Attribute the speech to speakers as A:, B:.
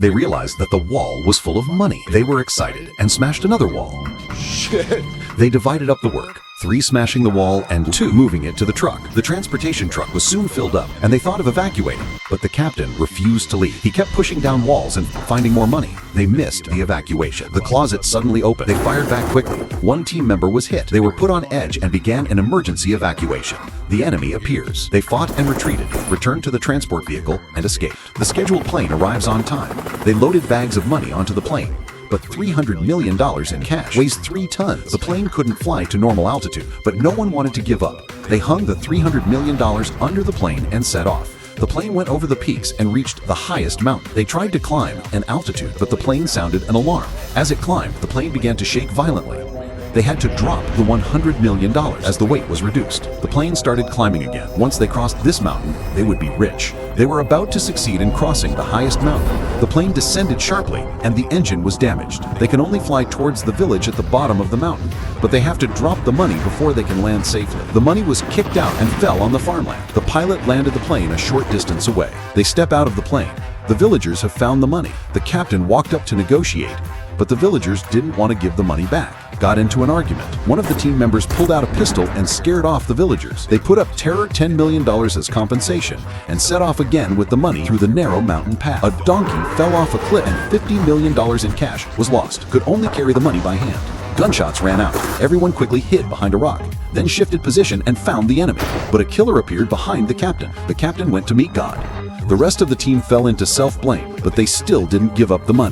A: They realized that the wall was full of money. They were excited and smashed another wall.
B: Shit.
A: They divided up the work, 3 smashing the wall and 2 moving it to the truck. The transportation truck was soon filled up, and they thought of evacuating, but the captain refused to leave. He kept pushing down walls and finding more money. They missed the evacuation. The closet suddenly opened. They fired back quickly. One team member was hit. They were put on edge and began an emergency evacuation. The enemy appears. They fought and retreated, returned to the transport vehicle, and escaped. The scheduled plane arrives on time. They loaded bags of money onto the plane, but $300 million in cash weighs 3 tons. The plane couldn't fly to normal altitude, but no one wanted to give up. They hung the $300 million under the plane and set off. The plane went over the peaks and reached the highest mountain. They tried to climb an altitude, but the plane sounded an alarm. As it climbed, the plane began to shake violently. They had to drop the $100 million as the weight was reduced. The plane started climbing again. Once they crossed this mountain, they would be rich. They were about to succeed in crossing the highest mountain. The plane descended sharply, and the engine was damaged. They can only fly towards the village at the bottom of the mountain, but they have to drop the money before they can land safely. The money was kicked out and fell on the farmland. The pilot landed the plane a short distance away. They step out of the plane. The villagers have found the money. The captain walked up to negotiate, but the villagers didn't want to give the money back. Got into an argument. One of the team members pulled out a pistol and scared off the villagers. They put up terror $10 million as compensation and set off again with the money through the narrow mountain path. A donkey fell off a cliff and $50 million in cash was lost. Could only carry the money by hand. Gunshots ran out. Everyone quickly hid behind a rock, then shifted position and found the enemy. But a killer appeared behind the captain. The captain went to meet God. The rest of the team fell into self-blame, but they still didn't give up the money.